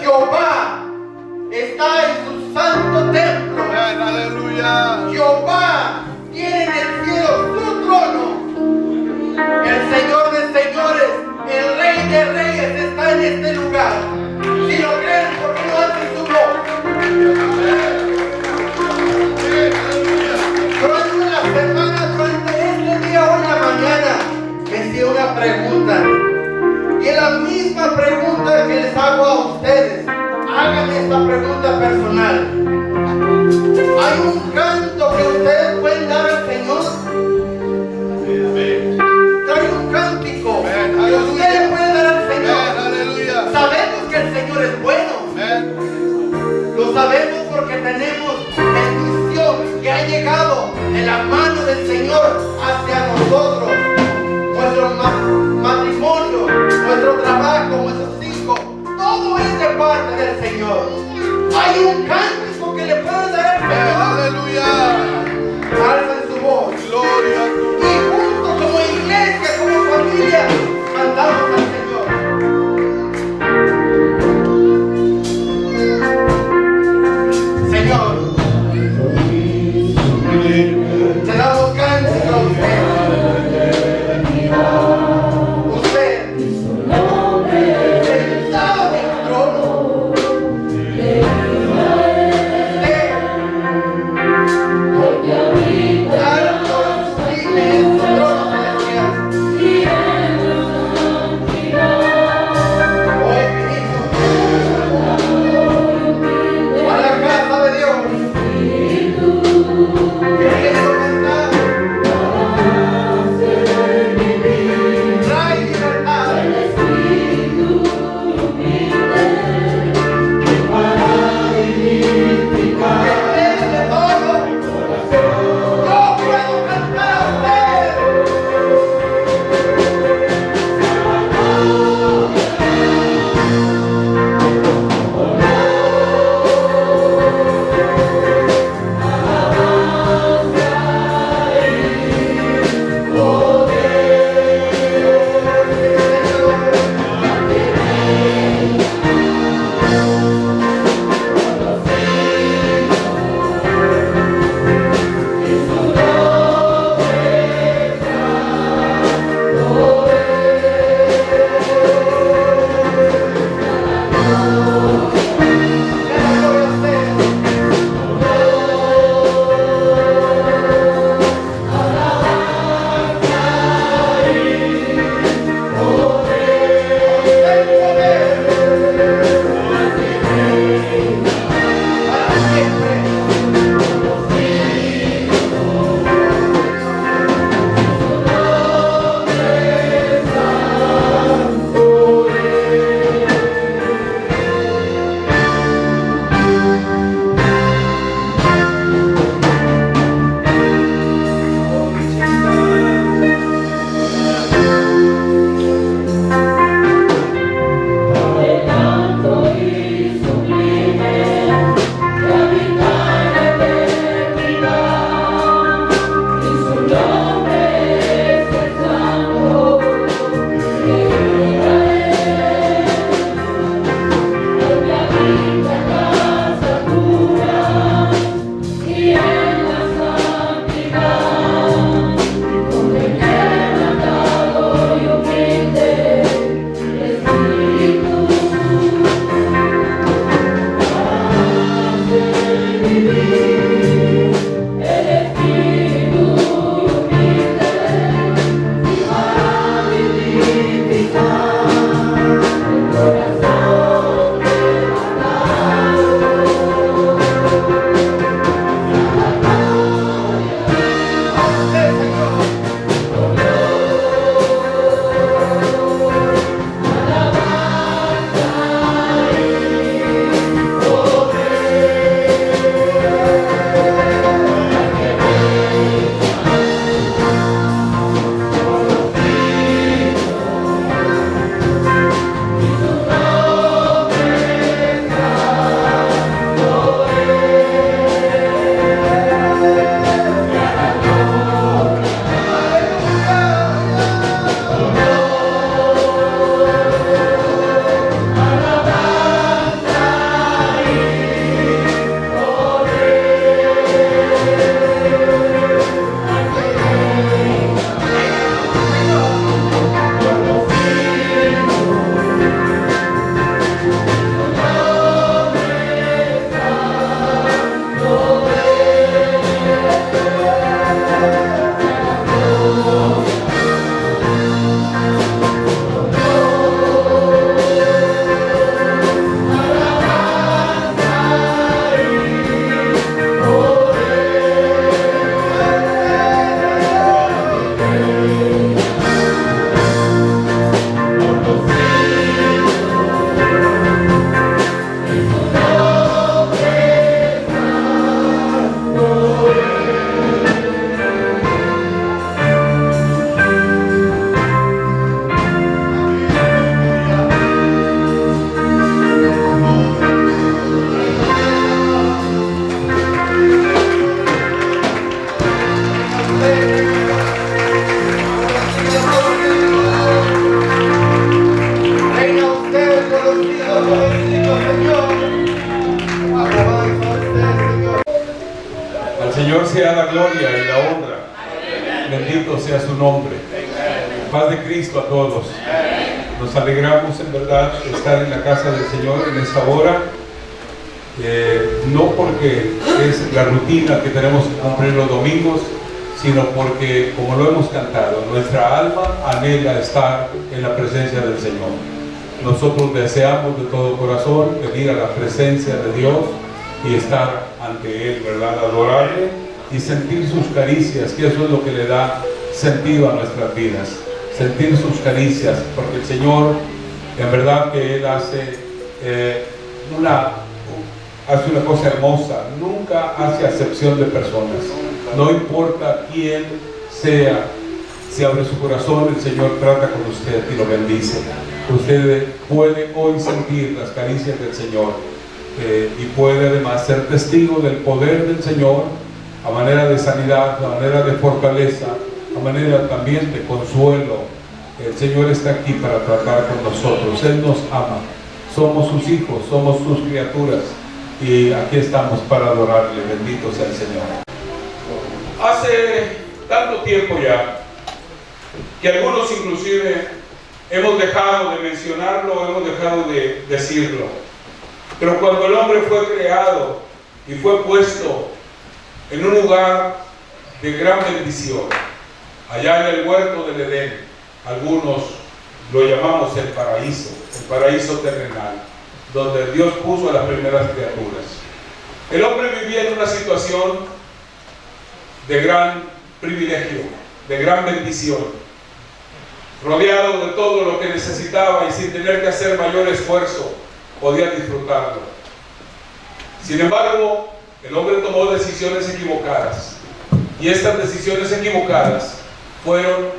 Jehová está en su santo templo. Aleluya. Jehová tiene en el cielo su trono. El Señor de señores, el Rey de reyes está en este lugar. Si lo creen, ¿por qué no hacen su voz? Durante la semana, durante este día o en la mañana, me hacía una pregunta. Y es la misma pregunta que les hago a ustedes. Háganme esta pregunta personal. ¿Hay un canto que ustedes pueden dar al Señor? Hay un cántico que ustedes pueden dar al Señor. Sabemos que el Señor es bueno. Lo sabemos porque tenemos bendición que ha llegado en la mano del Señor hacia nosotros. Nuestro matrimonio, nuestro trabajo, nuestros hijos, todo es de parte del Señor. Hay un cántico que le pueden dar al Señor. Aleluya. Alzan su voz. Gloria a tu Y juntos como iglesia, como familia, cantamos al Señor. Señor, te damos cántico a usted. Usted, sentado en el trono. Usted, alto y sublime en su trono celestial. Al Señor sea la gloria y la honra. Bendito sea su nombre. Paz de Cristo a todos. Nos alegramos en verdad de estar en la casa del Señor en esta hora. No porque es la rutina que tenemos que cumplir los domingos, sino porque, como lo hemos cantado, nuestra alma anhela estar en la presencia del Señor. Nosotros deseamos de todo corazón venir a la presencia de Dios y estar ante Él, ¿verdad? Adorarle y sentir sus caricias, que eso es lo que le da sentido a nuestras vidas. Sentir sus caricias, porque el Señor, en verdad que Él hace una cosa hermosa, nunca hace acepción de personas. No importa quién sea, si abre su corazón, el Señor trata con usted y lo bendice. Usted puede hoy sentir las caricias del Señor y puede además ser testigo del poder del Señor a manera de sanidad, a manera de fortaleza, a manera también de consuelo. El Señor está aquí para tratar con nosotros. Él nos ama. Somos sus hijos, somos sus criaturas y aquí estamos para adorarle. Bendito sea el Señor. Hace tanto tiempo ya que algunos inclusive hemos dejado de mencionarlo, hemos dejado de decirlo. Pero cuando el hombre fue creado y fue puesto en un lugar de gran bendición, allá en el huerto del Edén, algunos lo llamamos el paraíso terrenal, donde Dios puso a las primeras criaturas. El hombre vivía en una situación de gran privilegio, de gran bendición, rodeado de todo lo que necesitaba y sin tener que hacer mayor esfuerzo, podía disfrutarlo. Sin embargo, el hombre tomó decisiones equivocadas y estas decisiones equivocadas fueron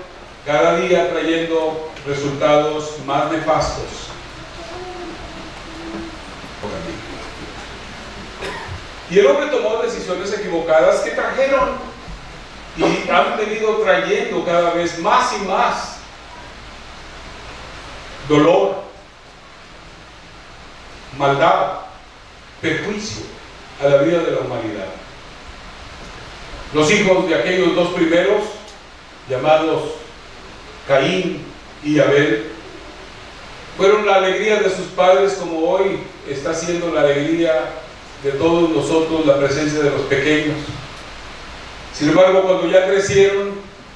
cada día trayendo resultados más nefastos. Y el hombre tomó decisiones equivocadas que trajeron y han venido trayendo cada vez más y más dolor, maldad, perjuicio a la vida de la humanidad. Los hijos de aquellos dos primeros, llamados Caín y Abel, fueron la alegría de sus padres, como hoy está siendo la alegría de todos nosotros la presencia de los pequeños. Sin embargo, cuando ya crecieron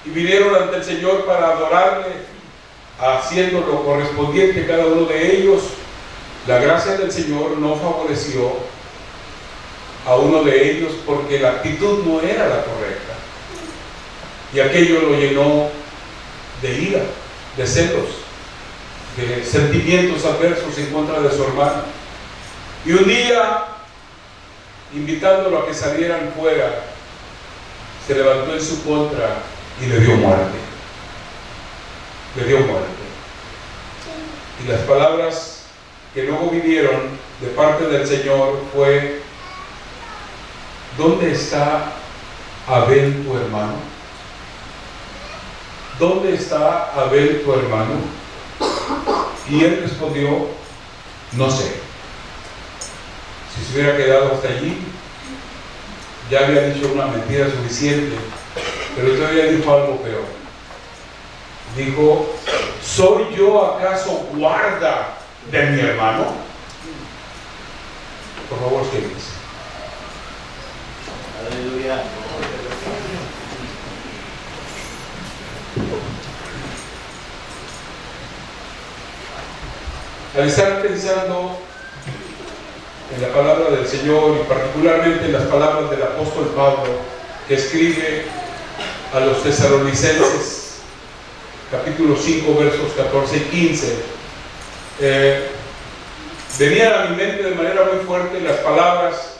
y vinieron ante el Señor para adorarle, haciendo lo correspondiente cada uno de ellos, la gracia del Señor no favoreció a uno de ellos porque la actitud no era la correcta. Y aquello lo llenó de ira, de celos, de sentimientos adversos en contra de su hermano. Y un día, invitándolo a que salieran fuera, se levantó en su contra y le dio muerte. Le dio muerte. Y las palabras que luego vinieron de parte del Señor fue: ¿dónde está Abel tu hermano? ¿Dónde está Abel tu hermano? Y él respondió: no sé. Si se hubiera quedado hasta allí, ya había dicho una mentira suficiente, pero todavía dijo algo peor. Dijo: ¿soy yo acaso guarda de mi hermano? Por favor, siéntese. Aleluya. Al estar pensando en la palabra del Señor y particularmente en las palabras del apóstol Pablo, que escribe a los tesalonicenses, capítulo 5, versos 14 y 15, venían a mi mente de manera muy fuerte las palabras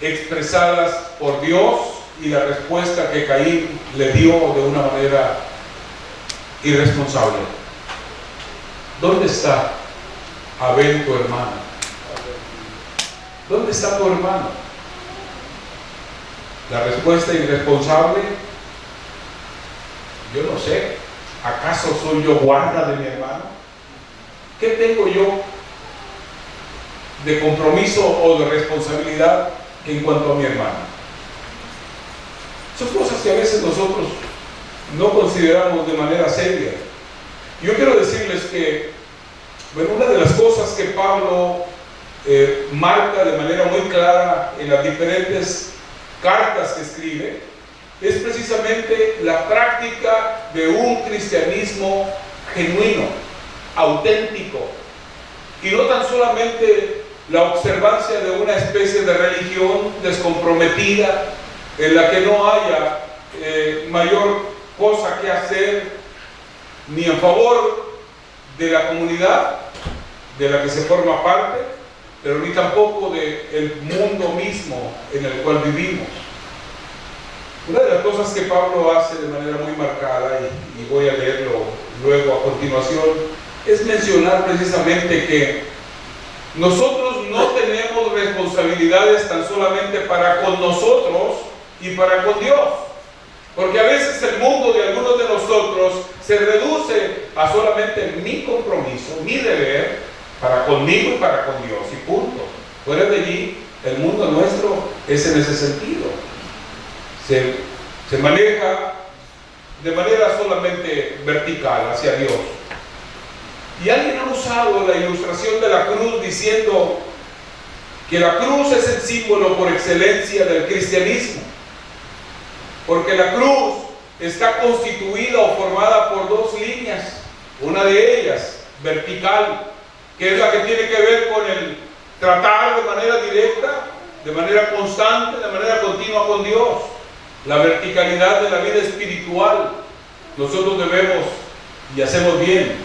expresadas por Dios y la respuesta que Caín le dio de una manera irresponsable. ¿Dónde está Abel tu hermano? ¿Dónde está tu hermano? La respuesta irresponsable: yo no sé. ¿Acaso soy yo guarda de mi hermano? ¿Qué tengo yo de compromiso o de responsabilidad en cuanto a mi hermano. Son cosas que a veces nosotros no consideramos de manera seria. Yo quiero decirles que, bueno, una de las cosas que Pablo marca de manera muy clara en las diferentes cartas que escribe es precisamente la práctica de un cristianismo genuino, auténtico, y no tan solamente la observancia de una especie de religión descomprometida en la que no haya mayor cosa que hacer ni en favor de la comunidad de la que se forma parte, pero ni tampoco del mundo mismo en el cual vivimos. Una de las cosas que Pablo hace de manera muy marcada, y voy a leerlo luego a continuación, es mencionar precisamente que nosotros no tenemos responsabilidades tan solamente para con nosotros y para con Dios, porque a veces el mundo de algunos de nosotros se reduce a solamente mi compromiso, mi deber para conmigo y para con Dios, y punto. Fuera de allí, el mundo nuestro es en ese sentido. Se maneja de manera solamente vertical hacia Dios. Y alguien ha usado la ilustración de la cruz diciendo que la cruz es el símbolo por excelencia del cristianismo, porque la cruz está constituida o formada por dos líneas, una de ellas vertical, que es la que tiene que ver con el tratar de manera directa, de manera constante, de manera continua con Dios, la verticalidad de la vida espiritual. Nosotros debemos, y hacemos bien,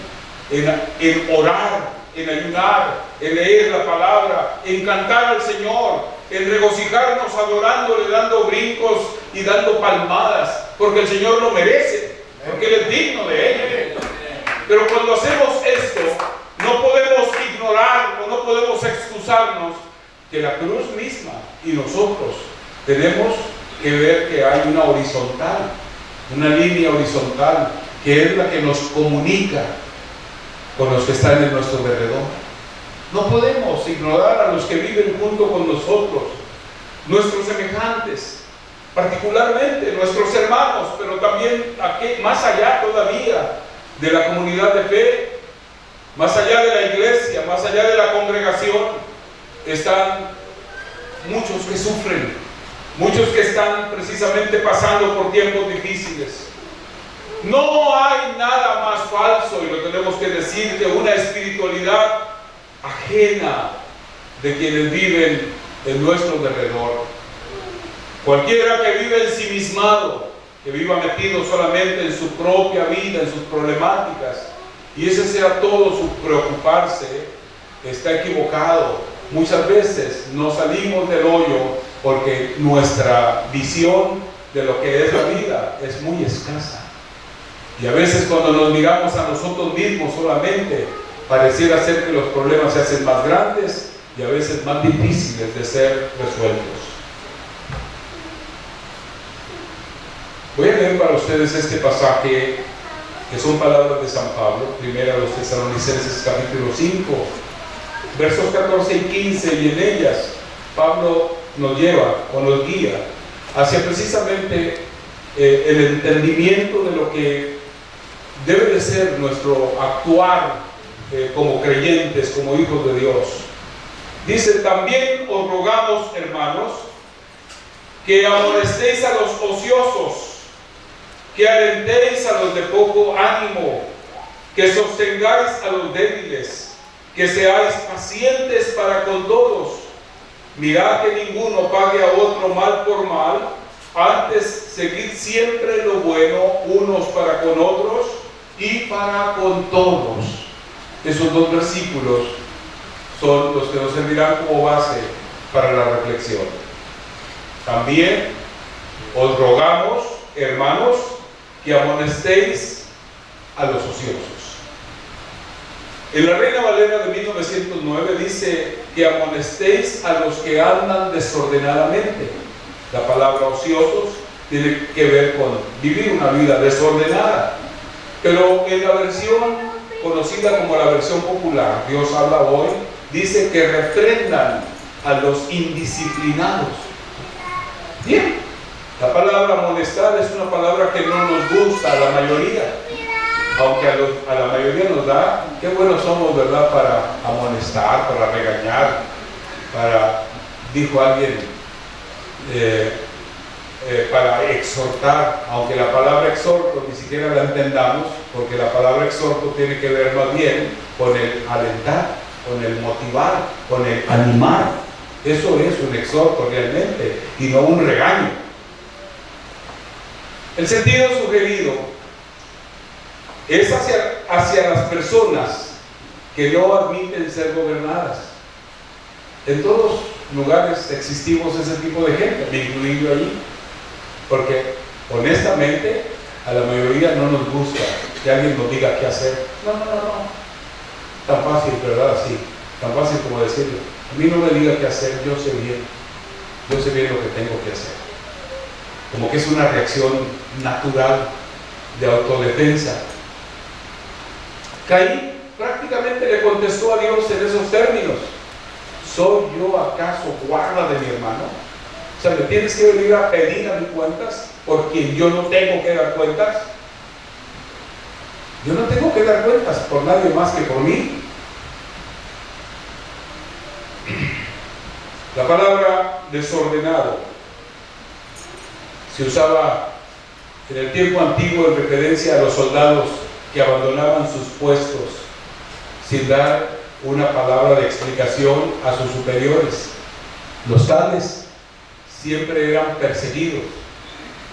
en orar, en ayunar, en leer la palabra, en cantar al Señor, en regocijarnos adorándole, dando brincos y dando palmadas, porque el Señor lo merece, porque Él es digno de ello. Pero cuando hacemos esto, no podemos ignorar o no podemos excusarnos que la cruz misma y nosotros tenemos que ver que hay una horizontal, una línea horizontal, que es la que nos comunica con los que están en nuestro alrededor. No podemos ignorar a los que viven junto con nosotros, nuestros semejantes, particularmente nuestros hermanos, pero también aquí, más allá todavía de la comunidad de fe, más allá de la iglesia, más allá de la congregación, están muchos que sufren, muchos que están precisamente pasando por tiempos difíciles. No hay nada más falso, y lo tenemos que decir, que una espiritualidad ajena de quienes viven en nuestro alrededor. Cualquiera que vive ensimismado, que viva metido solamente en su propia vida, en sus problemáticas, y ese sea todo su preocuparse, está equivocado. Muchas veces no salimos del hoyo porque nuestra visión de lo que es la vida es muy escasa. Y a veces cuando nos miramos a nosotros mismos solamente, pareciera ser que los problemas se hacen más grandes y a veces más difíciles de ser resueltos. Voy a leer para ustedes este pasaje, que son palabras de San Pablo, primero a los Tesalonicenses capítulo 5, versos 14 y 15, y en ellas Pablo nos lleva o nos guía hacia precisamente el entendimiento de lo que debe de ser nuestro actuar como creyentes, como hijos de Dios. Dice: también os rogamos, hermanos, que amonestéis a los ociosos, que alentéis a los de poco ánimo, que sostengáis a los débiles, que seáis pacientes para con todos. Mirad que ninguno pague a otro mal por mal, antes seguid siempre lo bueno unos para con otros y para con todos. Esos dos versículos son los que nos servirán como base para la reflexión. También os rogamos, hermanos, que amonestéis a los ociosos. En la Reina Valera de 1909 dice que amonestéis a los que andan desordenadamente. La palabra ociosos tiene que ver con vivir una vida desordenada. Pero en la versión conocida como la versión popular, Dios habla hoy, dice que reprendan a los indisciplinados. Bien, la palabra amonestar es una palabra que no nos gusta a la mayoría, aunque a la mayoría nos da, qué buenos somos, ¿verdad?, para amonestar, para regañar, dijo alguien, para exhortar, aunque la palabra exhorto ni siquiera la entendamos, porque la palabra exhorto tiene que ver más bien con el alentar, con el motivar, con el animar. Eso es un exhorto realmente, y no un regaño. El sentido sugerido es hacia las personas que no admiten ser gobernadas. En todos lugares existimos ese tipo de gente, me incluí yo allí, porque honestamente a la mayoría no nos gusta que alguien nos diga qué hacer. No. Tan fácil, ¿verdad? Así, tan fácil como decirlo. A mí no me diga qué hacer, yo sé bien lo que tengo que hacer. Como que es una reacción natural de autodefensa. Caín prácticamente le contestó a Dios en esos términos: ¿soy yo acaso guarda de mi hermano? O sea, ¿me tienes que venir a pedir a mis cuentas por quien yo no tengo que dar cuentas? Yo no tengo que dar cuentas por nadie más que por mí. La palabra desordenado se usaba en el tiempo antiguo en referencia a los soldados que abandonaban sus puestos sin dar una palabra de explicación a sus superiores. Los tales siempre eran perseguidos.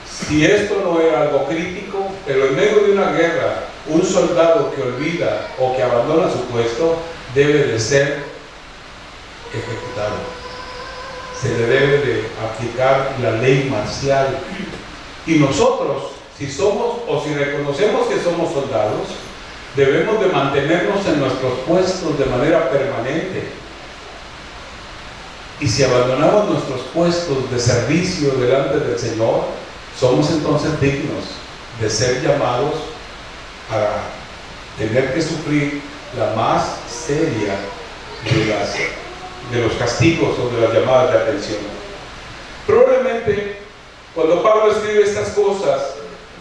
Si esto no era algo crítico, pero en medio de una guerra, un soldado que olvida o que abandona su puesto debe de ser ejecutado. Se le debe de aplicar la ley marcial. Y nosotros, si somos o si reconocemos que somos soldados, debemos de mantenernos en nuestros puestos de manera permanente. Y si abandonamos nuestros puestos de servicio delante del Señor, somos entonces dignos de ser llamados a tener que sufrir la más seria de los castigos o de las llamadas de atención. Probablemente cuando Pablo escribe estas cosas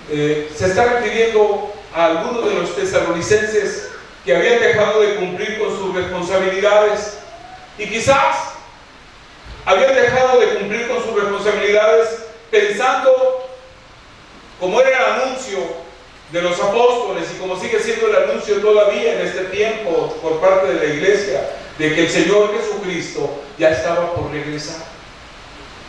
se está refiriendo a algunos de los tesalonicenses que habían dejado de cumplir con sus responsabilidades y quizás habían dejado de cumplir con sus responsabilidades pensando, como era el anuncio de los apóstoles y como sigue siendo el anuncio todavía en este tiempo por parte de la iglesia, de que el Señor Jesucristo ya estaba por regresar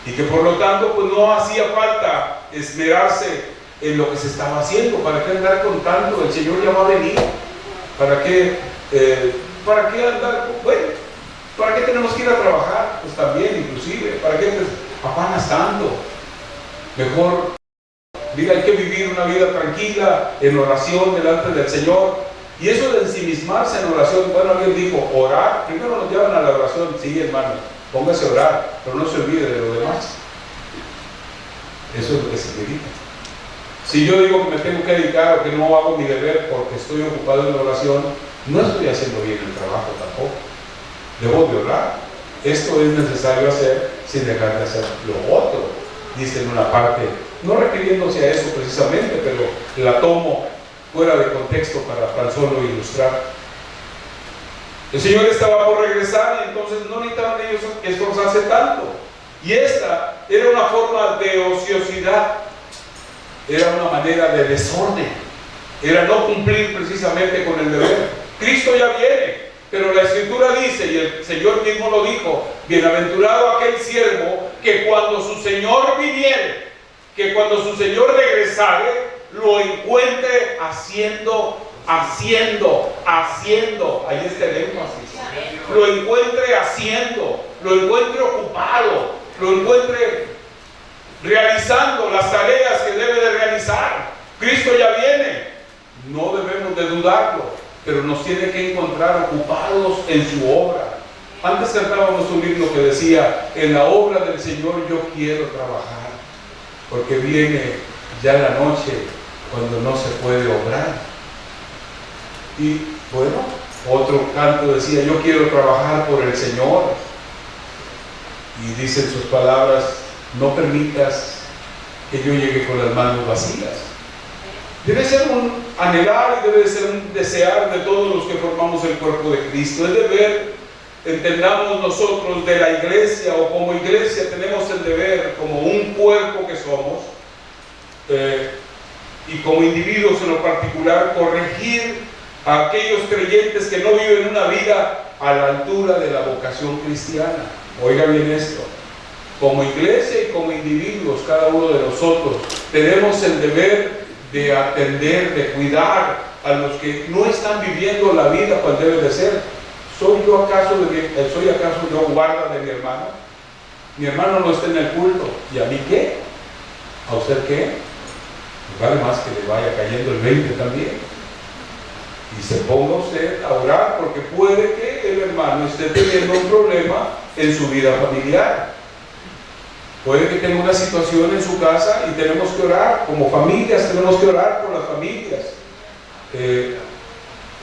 y que por lo tanto pues no hacía falta esmerarse en lo que se estaba haciendo. ¿Para qué andar contando? El Señor ya va a venir. ¿Para qué andar? Bueno, ¿para qué tenemos que ir a trabajar? Pues también, inclusive, ¿para qué te afanas tanto? Mejor, diga, hay que vivir una vida tranquila, en oración delante del Señor. Y eso de ensimismarse en oración, bueno, alguien dijo, orar, primero nos llevan a la oración. Sí, hermano, póngase a orar, pero no se olvide de lo demás. Eso es lo que significa. Si yo digo que me tengo que dedicar o que no hago mi deber porque estoy ocupado en la oración, no estoy haciendo bien el trabajo tampoco. Debo de orar. Esto es necesario hacer sin dejar de hacer lo otro, dice en una parte, no refiriéndose a eso precisamente, pero la tomo fuera de contexto para tan solo ilustrar. El Señor estaba por regresar y entonces no necesitaban ellos esforzarse tanto. Y esta era una forma de ociosidad, era una manera de desorden, era no cumplir precisamente con el deber. Cristo ya viene, pero la Escritura dice, y el Señor mismo lo dijo, bienaventurado aquel siervo que cuando su Señor viniere, que cuando su Señor regresare, lo encuentre haciendo, ahí está el énfasis, lo encuentre haciendo, lo encuentre ocupado, lo encuentre realizando las tareas que debe de realizar. Cristo ya viene, no debemos de dudarlo, pero nos tiene que encontrar ocupados en su obra. Antes cantábamos un himno que decía, en la obra del Señor yo quiero trabajar, porque viene ya la noche cuando no se puede obrar. Y bueno, Otro canto decía, yo quiero trabajar por el Señor. Y dicen sus palabras, no permitas que yo llegue con las manos vacías. Debe ser un anhelar y debe ser un desear de todos los que formamos el cuerpo de Cristo. Es deber, entendamos nosotros de la iglesia o como iglesia tenemos el deber, como un cuerpo que somos, y como individuos en lo particular, corregir a aquellos creyentes que no viven una vida a la altura de la vocación cristiana. Oiga bien esto, como iglesia y como individuos, cada uno de nosotros tenemos el deber de atender, de cuidar a los que no están viviendo la vida cual debe de ser. ¿Soy acaso yo guarda de mi hermano? Mi hermano no está en el culto, ¿y a mí qué? ¿A usted qué? Vale más que le vaya cayendo el 20 también. Y se ponga usted a orar, porque puede que el hermano esté teniendo un problema en su vida familiar. Puede que tenga una situación en su casa y tenemos que orar. Como familias tenemos que orar por las familias.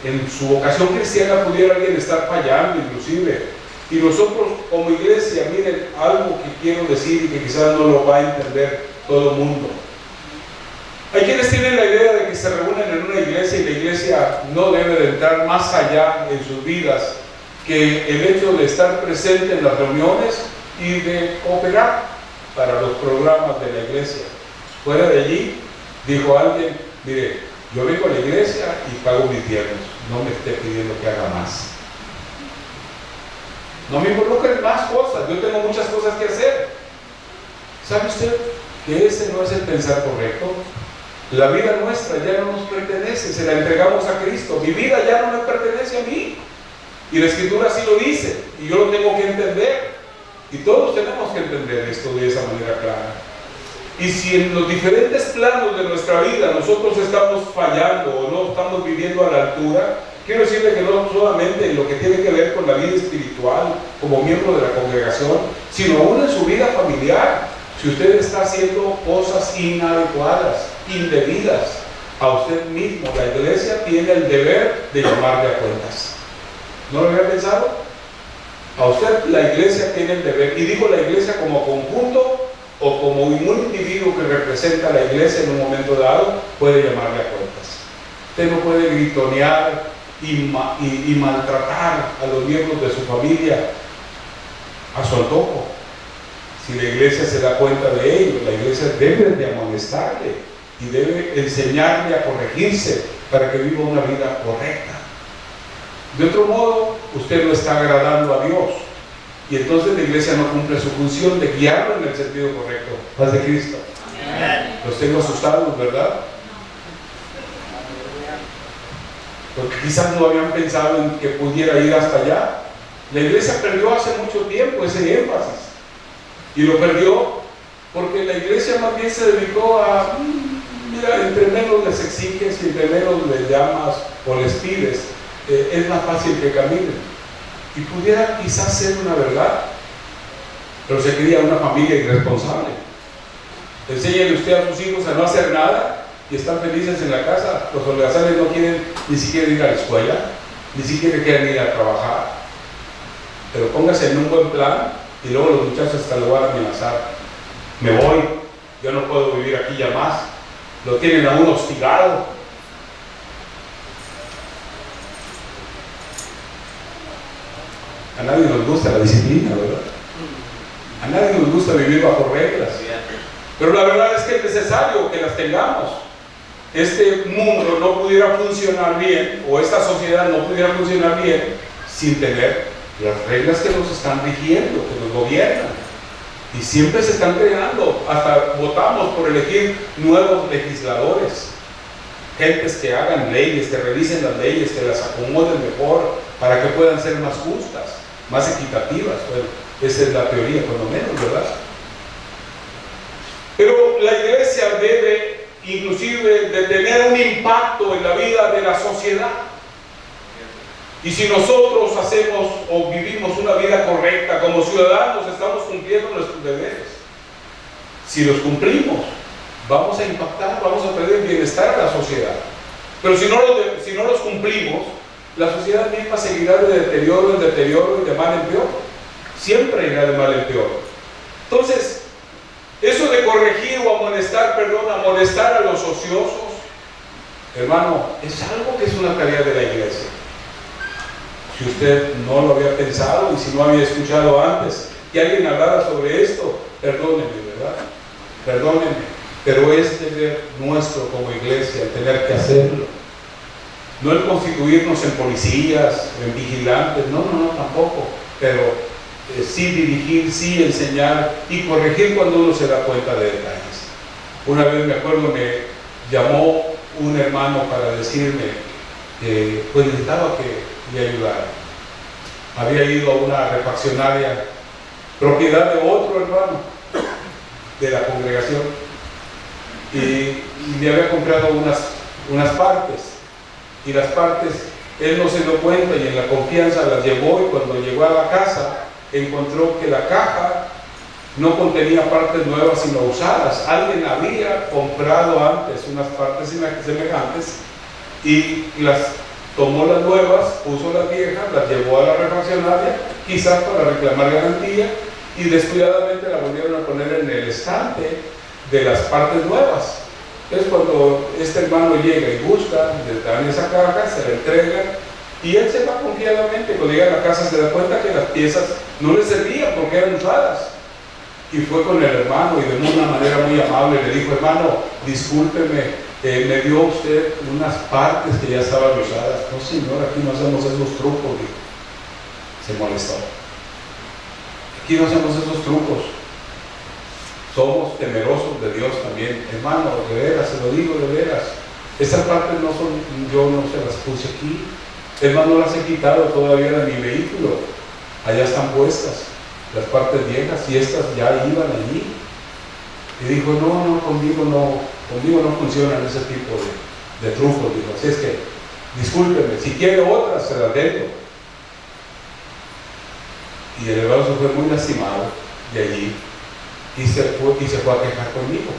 En su vocación cristiana pudiera alguien estar fallando inclusive. Y nosotros como iglesia, miren, algo que quiero decir y que quizás no lo va a entender todo el mundo. Hay quienes tienen la idea de que se reúnen en una iglesia y la iglesia no debe de entrar más allá en sus vidas que el hecho de estar presente en las reuniones y de cooperar para los programas de la iglesia. Fuera de allí, dijo alguien, mire, yo vengo a la iglesia y pago mis diezmos, no me esté pidiendo que haga más. No me involucren más cosas, yo tengo muchas cosas que hacer. ¿Sabe usted que ese no es el pensar correcto? La vida nuestra ya no nos pertenece, se la entregamos a Cristo. Mi vida ya no me pertenece a mí. Y la Escritura así lo dice, y yo lo tengo que entender. Y todos tenemos que entender esto de esa manera clara. Y si en los diferentes planos de nuestra vida nosotros estamos fallando o no estamos viviendo a la altura, quiero decirle que no solamente en lo que tiene que ver con la vida espiritual, como miembro de la congregación, sino aún en su vida familiar. Si usted está haciendo cosas inadecuadas, indebidas a usted mismo, la iglesia tiene el deber de llamarle a cuentas. ¿No lo había pensado? A usted la iglesia tiene el deber, y digo la iglesia como conjunto o como un individuo que representa a la iglesia en un momento dado, puede llamarle a cuentas. Usted no puede gritonear y maltratar a los miembros de su familia a su antojo. Si la iglesia se da cuenta de ello, la iglesia debe de amonestarle y debe enseñarle a corregirse para que viva una vida correcta. De otro modo, usted no está agradando a Dios, y entonces la iglesia no cumple su función de guiarlo en el sentido correcto. Paz de Cristo. Amén. Los tengo asustados, ¿verdad? Porque quizás no habían pensado en que pudiera ir hasta allá. La iglesia perdió hace mucho tiempo ese énfasis, y lo perdió porque la iglesia más bien se dedicó a, mira, entre menos les exiges y entre menos les llamas o les pides, es más fácil que caminen. Y pudiera quizás ser una verdad, pero se cría una familia irresponsable. Enséñale usted a sus hijos a no hacer nada y están felices en la casa. Los holgazanes no quieren ni siquiera ir a la escuela, ni siquiera quieren ir a trabajar. Pero póngase en un buen plan y luego los muchachos hasta lo van a amenazar. Me voy, yo no puedo vivir aquí ya más. Lo tienen a uno hostigado. A nadie nos gusta la disciplina, ¿verdad? A nadie nos gusta vivir bajo reglas. Pero la verdad es que es necesario que las tengamos. Este mundo no pudiera funcionar bien, o esta sociedad no pudiera funcionar bien, sin tener las reglas que nos están rigiendo, que nos gobiernan. Y siempre se están creando. Hasta votamos por elegir nuevos legisladores. Gentes que hagan leyes, que revisen las leyes, que las acomoden mejor, para que puedan ser más justas, más equitativas. Bueno, esa es la teoría, por lo menos, ¿verdad? Pero la iglesia debe inclusive de tener un impacto en la vida de la sociedad. Y si nosotros hacemos o vivimos una vida correcta como ciudadanos, estamos cumpliendo nuestros deberes. Si los cumplimos, vamos a impactar, vamos a traer bienestar a la sociedad. Pero si no los cumplimos, la sociedad misma seguirá de deterioro en deterioro y de mal en peor. Siempre irá de mal en peor. Entonces, eso de corregir o amonestar, amonestar a los ociosos, hermano, es algo que es una tarea de la iglesia. Si usted no lo había pensado y si no había escuchado antes que alguien hablara sobre esto, perdónenme, ¿verdad? Perdónenme, pero es deber nuestro como iglesia el tener que hacerlo. No el constituirnos en policías, en vigilantes, no, tampoco, pero sí dirigir, sí enseñar y corregir cuando uno se da cuenta de detalles. Una vez me acuerdo, me llamó un hermano para decirme que pues necesitaba que le ayudara. Había ido a una refaccionaria, propiedad de otro hermano de la congregación, y le había comprado unas partes, y las partes él no se dio cuenta y en la confianza las llevó, y cuando llegó a la casa encontró que la caja no contenía partes nuevas sino usadas. Alguien había comprado antes unas partes semejantes y las tomó, las nuevas, puso las viejas, las llevó a la refaccionaria, quizás para reclamar garantía, y descuidadamente la volvieron a poner en el estante de las partes nuevas. Entonces cuando este hermano llega y busca, le dan esa caja, se la entregan, y él se va confiadamente. Cuando llega a la casa se da cuenta que las piezas no le servían porque eran usadas. Y fue con el hermano y de una manera muy amable le dijo: hermano, discúlpeme, me dio usted unas partes que ya estaban usadas. No, señor, aquí no hacemos esos trucos. Dijo. Se molestó. Aquí no hacemos esos trucos. Somos temerosos de Dios también. Hermano, de veras, se lo digo de veras. Estas partes no son, yo no se las puse aquí. Hermano, no las he quitado todavía de mi vehículo. Allá están puestas las partes viejas y estas ya iban allí. Y dijo: no, conmigo no funcionan ese tipo de trucos. Dijo: así es que, discúlpeme, si quiere otras, se las dejo. Y el hermano se fue muy lastimado de allí y se fue a quejar conmigo.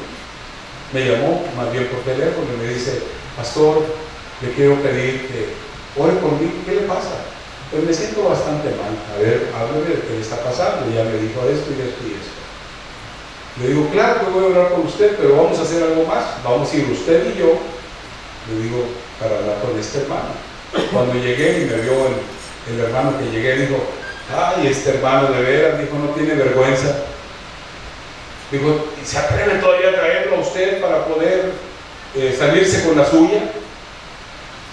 Me llamó más bien por teléfono y me dice: pastor, le quiero pedir que ore por mí. ¿Qué le pasa? Pues me siento bastante mal. A ver, hábleme de qué le está pasando. Ya me dijo esto y esto y esto. Le digo: claro que voy a orar con usted, pero vamos a hacer algo más. Vamos a ir usted y yo, le digo, para hablar con este hermano. Cuando llegué y me vio el hermano que llegué, dijo: ay, este hermano de veras, dijo, no tiene vergüenza. Dijo: ¿se atreve todavía a traerlo a usted para poder salirse con la suya?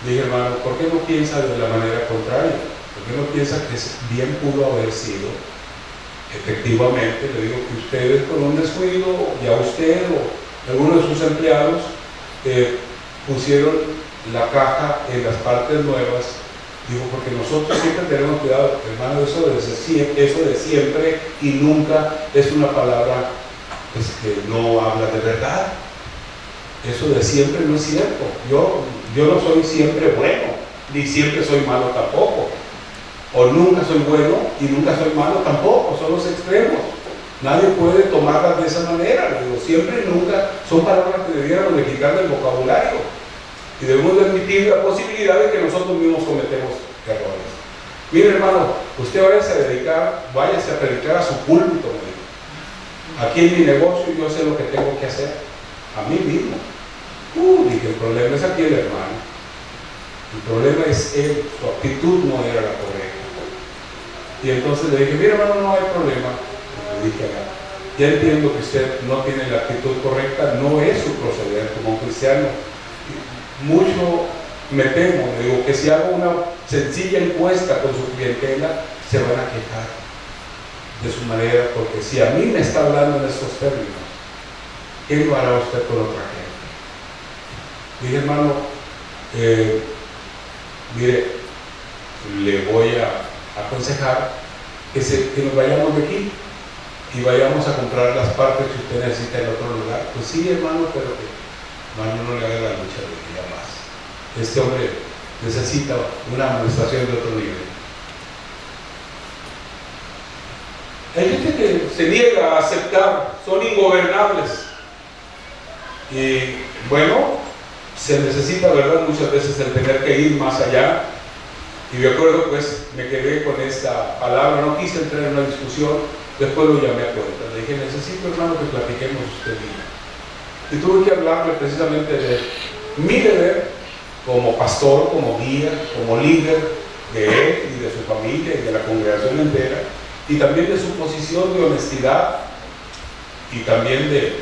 Le dije: hermano, ¿por qué no piensa de la manera contraria? ¿Por qué no piensa que bien pudo haber sido? Efectivamente, le digo que ustedes con un descuido, ya usted o alguno de sus empleados pusieron la caja en las partes nuevas. Digo, porque nosotros siempre tenemos cuidado, hermano, eso de siempre y nunca es una palabra que no habla de verdad. Eso de siempre no es cierto. Yo no soy siempre bueno, ni siempre soy malo tampoco. O nunca soy bueno y nunca soy malo tampoco. Son los extremos. Nadie puede tomarlas de esa manera. Digo, siempre y nunca son palabras que debiéramos de quitar del vocabulario. Y debemos de admitir la posibilidad de que nosotros mismos cometemos errores. Mire, hermano, usted váyase a predicar a su púlpito, me dijo. Aquí en mi negocio yo sé lo que tengo que hacer. A mí mismo. Dije, el problema es aquí el hermano. El problema es él. Su actitud no era la correcta. Y entonces le dije: mira, hermano, no hay problema. Le dije: ya entiendo que usted no tiene la actitud correcta, no es su proceder como cristiano. Mucho me temo, le digo, que si hago una sencilla encuesta con su clientela, se van a quejar de su manera, porque si a mí me está hablando en estos términos, ¿qué lo hará usted con otra gente? Dije: hermano, mire, le voy a aconsejar que nos vayamos de aquí y vayamos a comprar las partes que usted necesita en otro lugar. Pues sí, hermano, pero que hermano, no le haga la lucha de día más. Este hombre necesita una administración de otro nivel. Hay gente que se niega a aceptar, son ingobernables. Y bueno, se necesita, ¿verdad?, muchas veces el tener que ir más allá Y me acuerdo, pues, me quedé con esta palabra, no quise entrar en una discusión, después lo llamé a cuenta. Le dije, necesito, hermano, que platiquemos usted y yo. Y tuve que hablarle precisamente de mi deber como pastor, como guía, como líder de él y de su familia y de la congregación entera, y también de su posición de honestidad y también de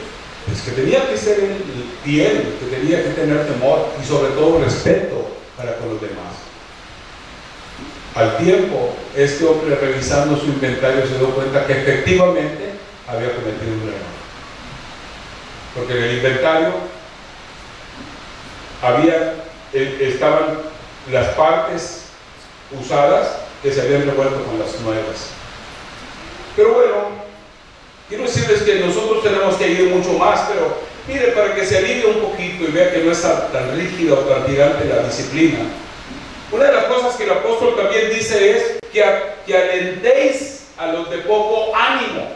pues, que tenía que ser él fiel, que tenía que tener temor y sobre todo respeto para con los demás. Al tiempo, este hombre, revisando su inventario, se dio cuenta que efectivamente había cometido un error, porque en el inventario estaban las partes usadas que se habían revuelto con las nuevas. Pero bueno, quiero decirles que nosotros tenemos que ir mucho más, pero mire, para que se alivie un poquito y vea que no es tan rígida o tan tirante la disciplina, una de las cosas que el apóstol también dice es que alentéis a los de poco ánimo.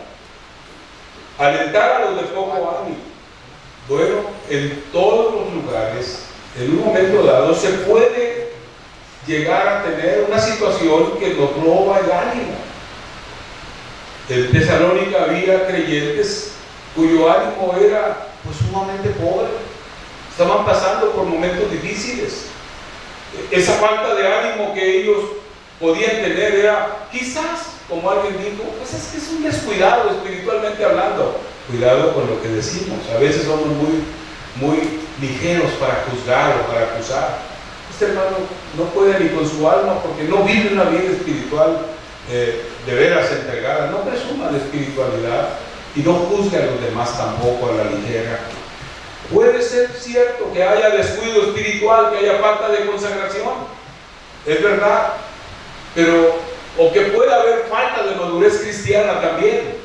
Alentar a los de poco ánimo. Bueno, en todos los lugares, en un momento dado, se puede llegar a tener una situación que nos roba el ánimo. En Tesalónica había creyentes cuyo ánimo era pues sumamente pobre. Estaban pasando por momentos difíciles. Esa falta de ánimo que ellos podían tener era quizás, como alguien dijo, pues es que es un descuidado espiritualmente hablando. Cuidado con lo que decimos. A veces somos muy ligeros para juzgar o para acusar. Este hermano no puede ni con su alma porque no vive una vida espiritual de veras entregada. No presuma de espiritualidad y no juzgue a los demás tampoco a la ligera. Puede ser cierto que haya descuido espiritual, que haya falta de consagración, es verdad, pero o que pueda haber falta de madurez cristiana también,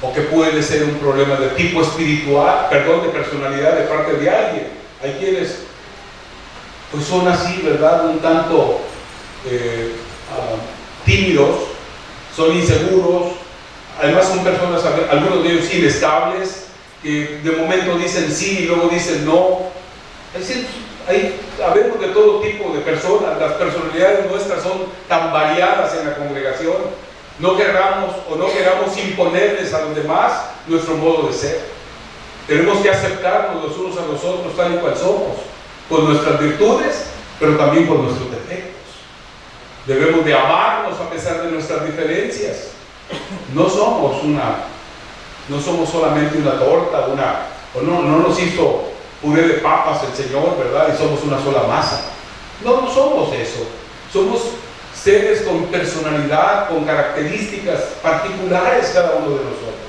o que puede ser un problema de tipo espiritual, de personalidad de parte de alguien. Hay quienes pues son así, ¿verdad? Un tanto tímidos, son inseguros, además son personas, algunos de ellos inestables, que de momento dicen sí y luego dicen no. Habemos de todo tipo de personas, las personalidades nuestras son tan variadas en la congregación. No queramos imponerles a los demás nuestro modo de ser. Tenemos que aceptarnos los unos a los otros tal y cual somos, con nuestras virtudes, pero también con nuestros defectos. Debemos de amarnos a pesar de nuestras diferencias. No somos solamente una torta, no nos hizo puré de papas el Señor, ¿verdad? Y somos una sola masa. No somos eso. Somos seres con personalidad, con características particulares cada uno de nosotros.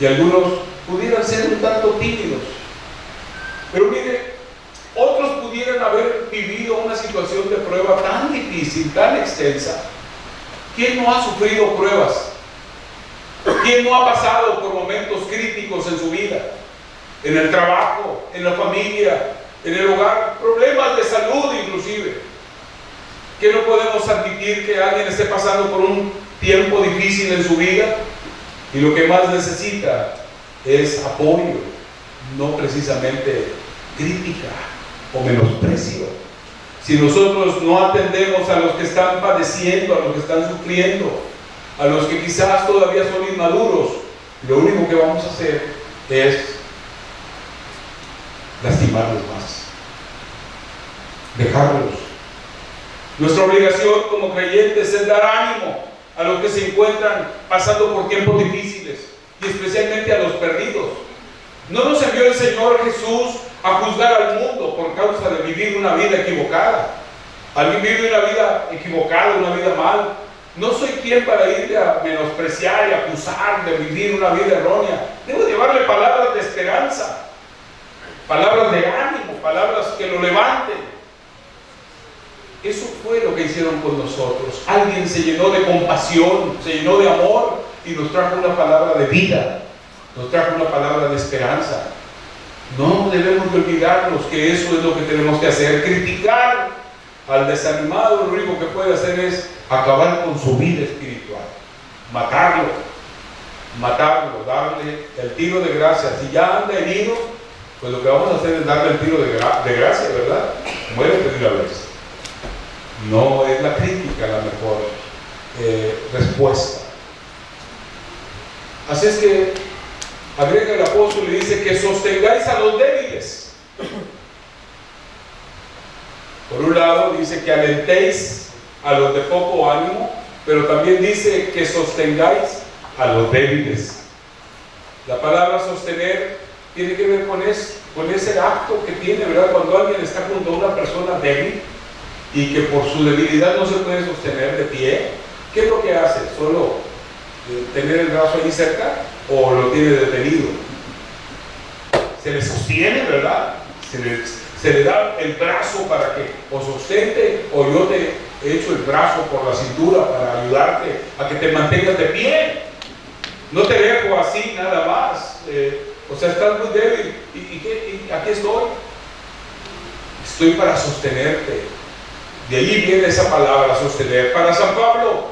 Y algunos pudieran ser un tanto tímidos. Pero mire, otros pudieran haber vivido una situación de prueba tan difícil, tan extensa. ¿Quién no ha sufrido pruebas? ¿Quién no ha pasado por momentos críticos en su vida? En el trabajo, en la familia, en el hogar, problemas de salud inclusive. ¿Que no podemos admitir que alguien esté pasando por un tiempo difícil en su vida y lo que más necesita es apoyo, no precisamente crítica o menosprecio? Si nosotros no atendemos a los que están padeciendo, a los que están sufriendo, a los que quizás todavía son inmaduros, lo único que vamos a hacer es lastimarlos más, dejarlos. Nuestra obligación como creyentes es dar ánimo a los que se encuentran pasando por tiempos difíciles y especialmente a los perdidos. No nos envió el Señor Jesús a juzgar al mundo por causa de vivir una vida equivocada. Alguien vive una vida equivocada, una vida mal. No soy quien para irte a menospreciar y acusar de vivir una vida errónea. Debo llevarle palabras de esperanza, palabras de ánimo, palabras que lo levanten. Eso fue lo que hicieron con nosotros. Alguien se llenó de compasión, se llenó de amor y nos trajo una palabra de vida, nos trajo una palabra de esperanza. No debemos de olvidarnos que eso es lo que tenemos que hacer. Criticar al desanimado lo único que puede hacer es acabar con su vida espiritual, matarlo, darle el tiro de gracia. Si ya anda herido, pues lo que vamos a hacer es darle el tiro de gracia, ¿verdad? Muérete de una vez. No es la crítica la mejor respuesta. Así es que agrega el apóstol y dice que sostengáis a los débiles. Por un lado dice que alentéis a los de poco ánimo, pero también dice que sostengáis a los débiles. La palabra sostener tiene que ver con ese acto que tiene, ¿verdad? Cuando alguien está junto a una persona débil y que por su debilidad no se puede sostener de pie, ¿qué es lo que hace? ¿Solo tener el brazo ahí cerca o lo tiene detenido? Se le sostiene, ¿verdad? Se le da el brazo para que o sostente, o yo te echo el brazo por la cintura para ayudarte a que te mantengas de pie. No te dejo así nada más. O sea, estás muy débil. ¿Y aquí estoy? Estoy para sostenerte. De allí viene esa palabra, sostener. Para San Pablo,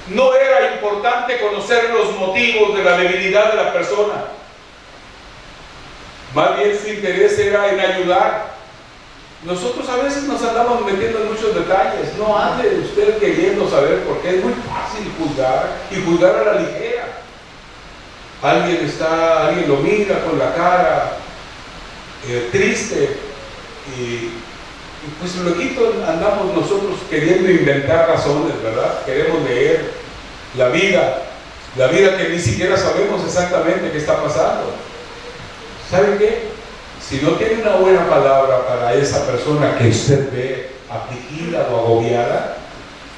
no era importante conocer los motivos de la debilidad de la persona. Más bien su interés era en ayudar. Nosotros a veces nos andamos metiendo en muchos detalles. No ande usted queriendo saber por qué. Es muy fácil juzgar y juzgar a la ligera. Alguien lo mira con la cara triste y pues luego andamos nosotros queriendo inventar razones, ¿verdad? Queremos leer la vida que ni siquiera sabemos exactamente qué está pasando. ¿Sabe qué? Si no tiene una buena palabra para esa persona que usted ve afligida o agobiada,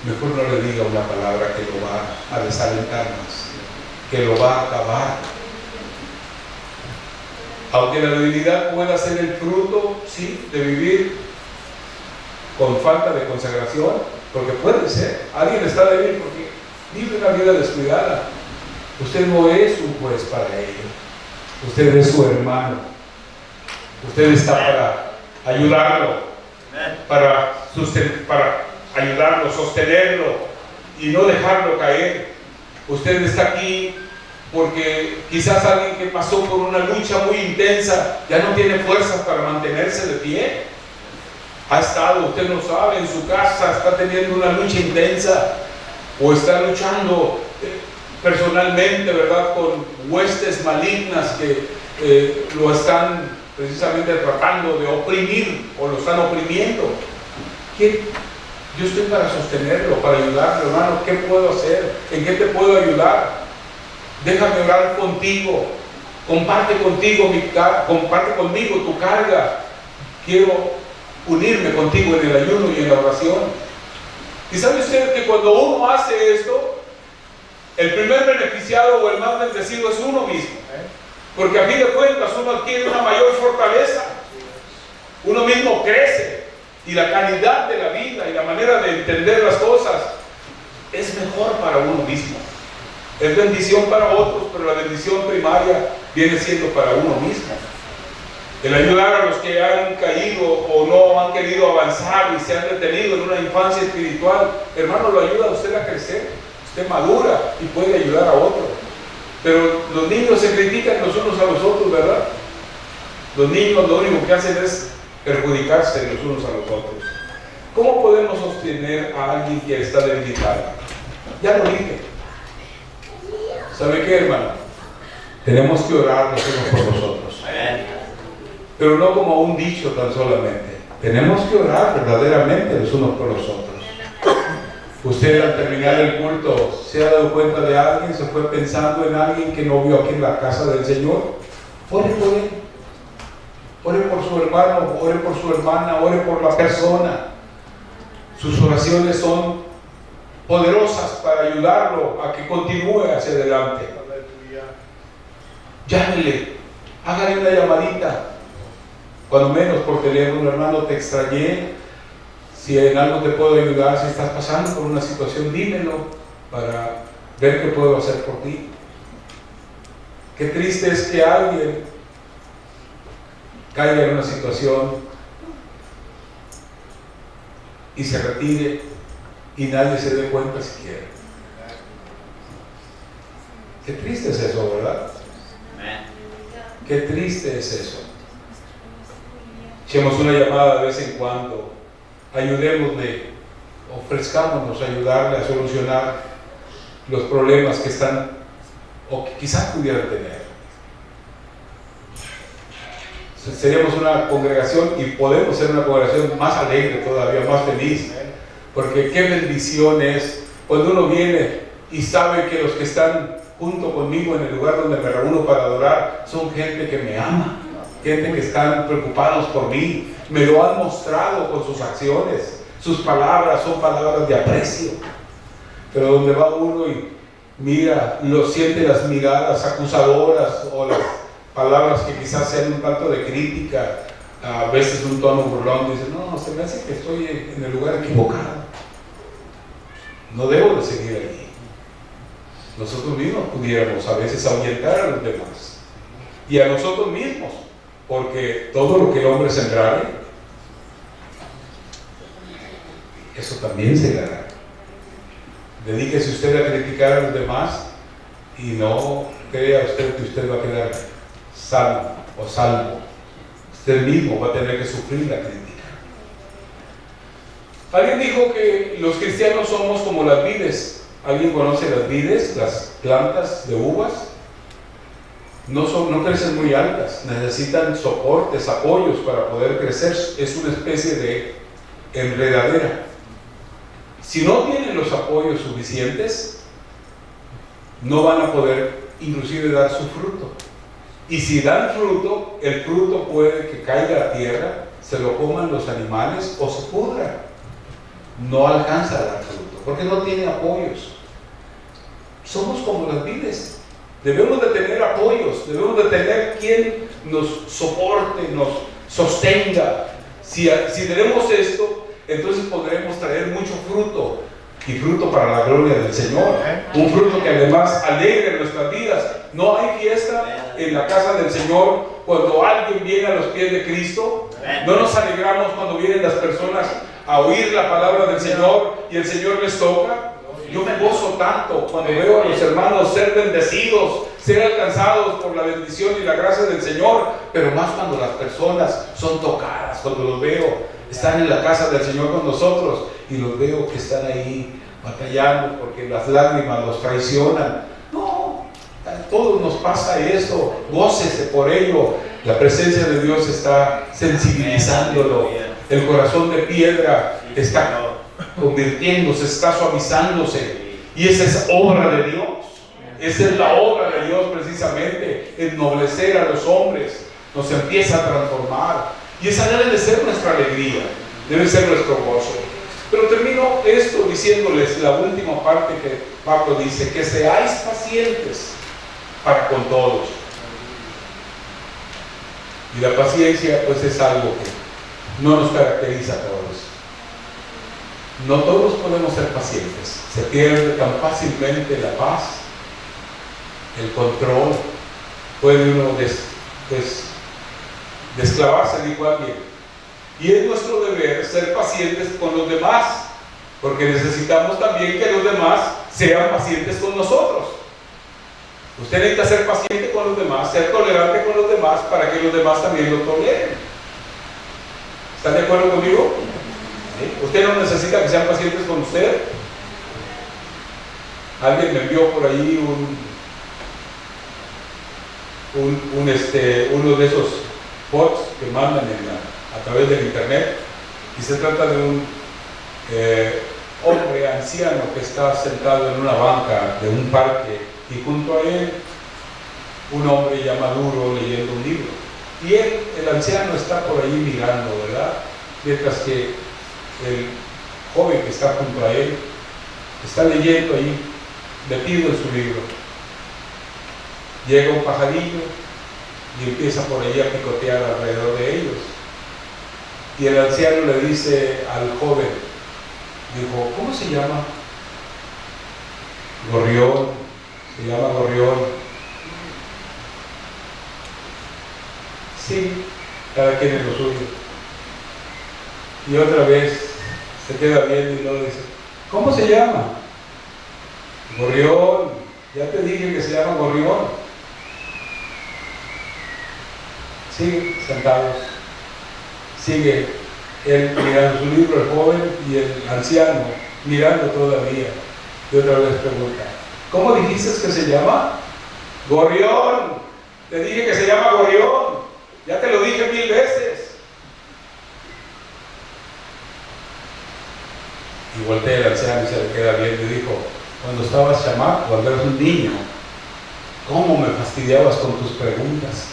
mejor no le diga una palabra que lo va a desalentar más, que lo va a acabar. Aunque la debilidad pueda ser el fruto, sí, de vivir con falta de consagración, porque puede ser, alguien está débil porque vive una vida descuidada. Usted no es un juez para ello, usted es su hermano. Usted está para ayudarlo, para ayudarlo, sostenerlo y no dejarlo caer. Usted está aquí porque quizás alguien que pasó por una lucha muy intensa ya no tiene fuerzas para mantenerse de pie. Ha estado, usted no sabe, en su casa está teniendo una lucha intensa o está luchando personalmente, ¿verdad?, con huestes malignas que lo están precisamente tratando de oprimir o lo están oprimiendo. Yo estoy para sostenerlo, para ayudarlo, hermano. ¿Qué puedo hacer? ¿En qué te puedo ayudar? Déjame orar contigo. Comparte conmigo tu carga. Quiero unirme contigo en el ayuno y en la oración. Y sabe usted que cuando uno hace esto, el primer beneficiado o el más bendecido es uno mismo. Porque a fin de cuentas uno adquiere una mayor fortaleza, uno mismo crece y la calidad de la vida y la manera de entender las cosas es mejor para uno mismo. Es bendición para otros, pero la bendición primaria viene siendo para uno mismo. El ayudar a los que han caído o no han querido avanzar y se han detenido en una infancia espiritual, hermano, lo ayuda a usted a crecer, usted madura y puede ayudar a otros. Pero los niños se critican los unos a los otros, ¿verdad? Los niños lo único que hacen es perjudicarse los unos a los otros. ¿Cómo podemos sostener a alguien que está debilitado? Ya lo dije. ¿Sabe qué, hermano? Tenemos que orar los unos por los otros. Pero no como un dicho tan solamente. Tenemos que orar verdaderamente los unos por los otros. Usted al terminar el culto se ha dado cuenta de alguien, se fue pensando en alguien que no vio aquí en la casa del Señor. Ore por él, ore por su hermano, ore por su hermana, ore por la persona. Sus oraciones son poderosas para ayudarlo a que continúe hacia adelante. Llámele, hágale una llamadita, cuando menos por teléfono. Hermano, te extrañé. Si en algo te puedo ayudar, si estás pasando por una situación, dímelo para ver qué puedo hacer por ti. Qué triste es que alguien caiga en una situación y se retire y nadie se dé cuenta siquiera. Qué triste es eso, ¿verdad? Qué triste es eso. Echemos una llamada de vez en cuando ayudémosle, ofrezcámonos a ayudarle a solucionar los problemas que están o que quizás pudieran tener. Seríamos una congregación y podemos ser una congregación más alegre todavía, más feliz, porque qué bendición es cuando uno viene y sabe que los que están junto conmigo en el lugar donde me reúno para adorar son gente que me ama, gente que están preocupados por mí, me lo han mostrado con sus acciones, sus palabras son palabras de aprecio. Pero donde va uno y mira, siente las miradas acusadoras o las palabras que quizás sean un tanto de crítica, a veces un tono burlón, dice, no, se me hace que estoy en el lugar equivocado, no debo de seguir allí. Nosotros mismos pudiéramos a veces ahuyentar a los demás y a nosotros mismos, porque todo lo que el hombre sembrare, eso también se dará. Dedíquese usted a criticar a los demás y no crea usted que usted va a quedar salvo o salvo. Usted mismo va a tener que sufrir la crítica. Alguien dijo que los cristianos somos como las vides. ¿Alguien conoce las vides? Las plantas de uvas. No crecen muy altas, necesitan soportes, apoyos para poder crecer. Es una especie de enredadera. Si no tienen los apoyos suficientes, no van a poder inclusive dar su fruto. Y si dan fruto, el fruto puede que caiga a tierra, se lo coman los animales o se pudra. No alcanza a dar fruto, porque no tiene apoyos. Somos como las vides. Debemos de tener apoyos, debemos de tener quien nos soporte, nos sostenga. Si tenemos esto, entonces podremos traer mucho fruto, y fruto para la gloria del Señor, un fruto que además alegre nuestras vidas. No hay fiesta en la casa del Señor cuando alguien viene a los pies de Cristo. No nos alegramos cuando vienen las personas a oír la palabra del Señor y el Señor les toca. Yo me gozo tanto cuando veo a los hermanos ser bendecidos, ser alcanzados por la bendición y la gracia del Señor, pero más cuando las personas son tocadas, cuando los veo, están en la casa del Señor con nosotros y los veo que están ahí batallando porque las lágrimas los traicionan. No, a todos nos pasa eso, gócese por ello. La presencia de Dios está sensibilizándolo, el corazón de piedra está convirtiéndose, está suavizándose, y esa es obra de Dios. Esa es la obra de Dios, precisamente, ennoblecer a los hombres, nos empieza a transformar, y esa debe de ser nuestra alegría, debe ser nuestro gozo. Pero termino esto diciéndoles la última parte que Pablo dice, que seáis pacientes para con todos. Y la paciencia pues es algo que no nos caracteriza a todos. No todos podemos ser pacientes. Se pierde tan fácilmente la paz, el control. Puede uno desclavarse, dijo alguien. Y es nuestro deber ser pacientes con los demás, porque necesitamos también que los demás sean pacientes con nosotros. Usted necesita ser paciente con los demás, ser tolerante con los demás, para que los demás también lo toleren. ¿Están de acuerdo conmigo? ¿Sí? Usted no necesita que sean pacientes con usted. Alguien me envió por ahí uno de esos bots que mandan a través del internet, y se trata de un hombre anciano que está sentado en una banca de un parque, y junto a él un hombre ya maduro leyendo un libro, y el anciano está por ahí mirando, ¿verdad? Mientras que el joven que está junto a él está leyendo ahí, metido en su libro. Llega un pajarillo y empieza por ahí a picotear alrededor de ellos, y el anciano le dice al joven, dijo, ¿cómo se llama? Gorrión, se llama Gorrión. Sí, cada quien es lo suyo. Y otra vez se queda viendo y luego dice, ¿cómo se llama? Gorrión, ya te dije que se llama Gorrión. Sigue sentados, sigue él mirando su libro, el joven, y el anciano mirando todavía. Y otra vez pregunta, ¿cómo dijiste que se llama? Gorrión. Te dije que se llama Gorrión. Ya te lo dije 1000 veces. Y voltea el anciano y se le queda viendo y dijo, cuando estabas chamaco, cuando eras un niño, ¿cómo me fastidiabas con tus preguntas?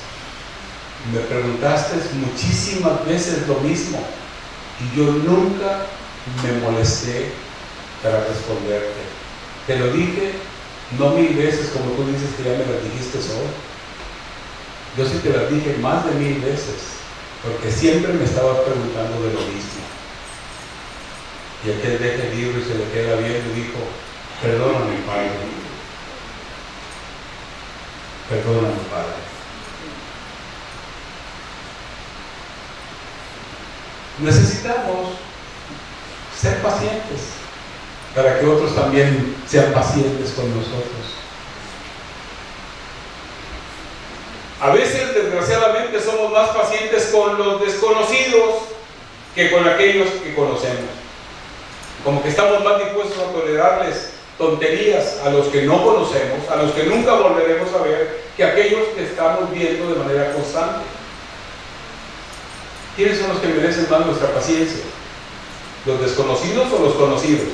Me preguntaste muchísimas veces lo mismo y yo nunca me molesté para responderte. Te lo dije no 1000 veces como tú dices que ya me las dijiste hoy. Yo sí te las dije más de 1000 veces, porque siempre me estabas preguntando de lo mismo. Y aquel deja el libro y se le queda viendo y dijo, perdóname, Padre. Perdóname, Padre. Necesitamos ser pacientes para que otros también sean pacientes con nosotros. A veces, desgraciadamente, somos más pacientes con los desconocidos que con aquellos que conocemos. Como que estamos más dispuestos a tolerarles tonterías a los que no conocemos, a los que nunca volveremos a ver, que aquellos que estamos viendo de manera constante. ¿Quiénes son los que merecen más nuestra paciencia? ¿Los desconocidos o los conocidos?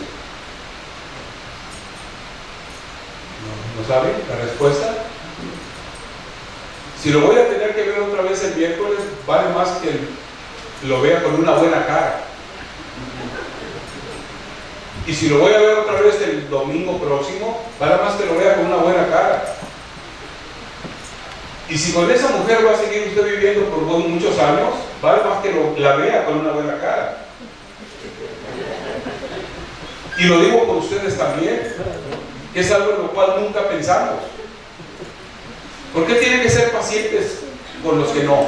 ¿No sabe la respuesta? Si lo voy a tener que ver otra vez el miércoles, vale más que lo vea con una buena cara. Y si lo voy a ver otra vez el domingo próximo, vale más que lo vea con una buena cara. Y si con esa mujer va a seguir usted viviendo por muchos años, vale más que la vea con una buena cara. Y lo digo por ustedes también, que es algo en lo cual nunca pensamos. ¿Por qué tienen que ser pacientes con los que no?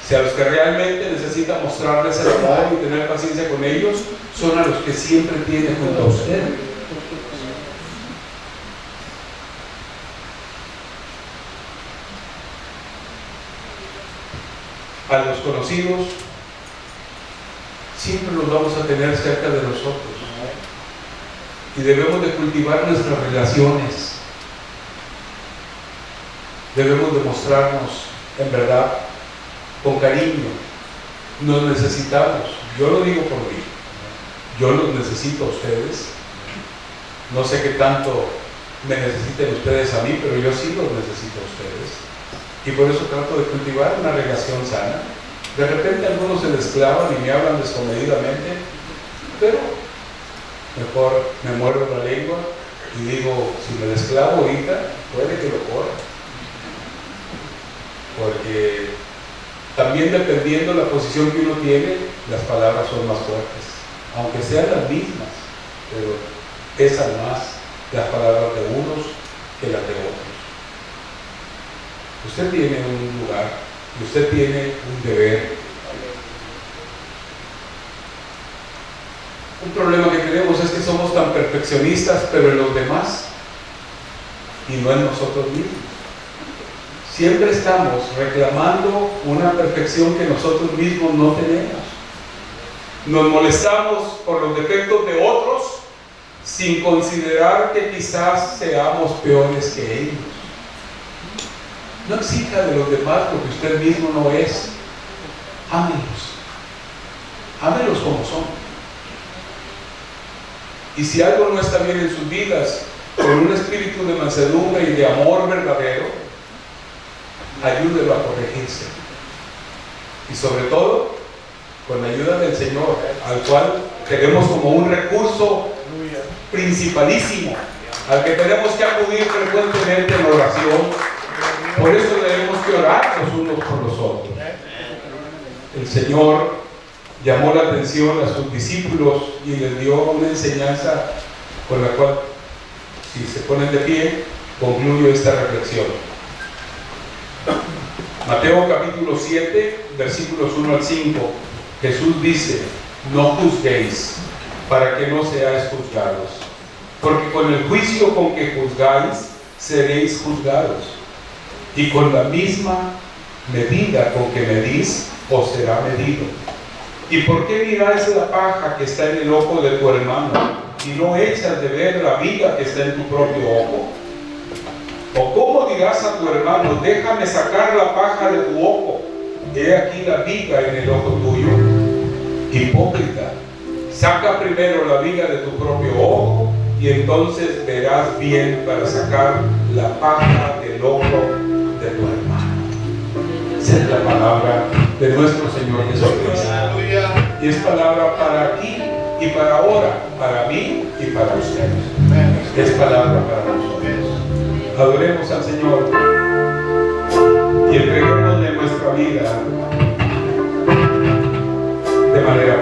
Si a los que realmente necesitan mostrarles el amor y tener paciencia con ellos, son a los que siempre tienen junto a usted. A los conocidos siempre los vamos a tener cerca de nosotros y debemos de cultivar nuestras relaciones, debemos de mostrarnos en verdad con cariño. Nos necesitamos. Yo lo digo por mí, yo los necesito a ustedes. No sé qué tanto me necesiten ustedes a mí, pero yo sí los necesito a ustedes. Y por eso trato de cultivar una relación sana. De repente algunos se desclavan y me hablan descomedidamente, pero mejor me muerdo la lengua y digo, si me desclavo ahorita, puede que lo corra. Porque también dependiendo de la posición que uno tiene, las palabras son más fuertes. Aunque sean las mismas, pero pesan más las palabras de unos que las de otros. Usted tiene un lugar, usted tiene un deber. Un problema que tenemos es que somos tan perfeccionistas, pero en los demás y no en nosotros mismos. Siempre estamos reclamando una perfección que nosotros mismos no tenemos. Nos molestamos por los defectos de otros sin considerar que quizás seamos peores que ellos. No exija de los demás lo que usted mismo no es. Ámelos. Ámelos como son. Y si algo no está bien en sus vidas, con un espíritu de mansedumbre y de amor verdadero, ayúdelo a corregirse. Y sobre todo, con la ayuda del Señor, al cual tenemos como un recurso principalísimo, al que tenemos que acudir frecuentemente en oración. Por eso debemos que orar los unos por los otros. El Señor llamó la atención a sus discípulos y les dio una enseñanza con la cual, si se ponen de pie, concluyo esta reflexión. Mateo capítulo 7, versículos 1 al 5, Jesús dice, no juzguéis para que no seáis juzgados, porque con el juicio con que juzgáis, seréis juzgados, y con la misma medida con que medís, os será medido. ¿Y por qué miras la paja que está en el ojo de tu hermano y no echas de ver la viga que está en tu propio ojo? ¿O cómo dirás a tu hermano, déjame sacar la paja de tu ojo? He aquí la viga en el ojo tuyo. Hipócrita, saca primero la viga de tu propio ojo y entonces verás bien para sacar la paja del ojo de tu hermano. Esa es la palabra de nuestro Señor Jesucristo. Y es palabra para aquí y para ahora, para mí y para ustedes. Es palabra para nosotros. Adoremos al Señor y entreguémosle nuestra vida de manera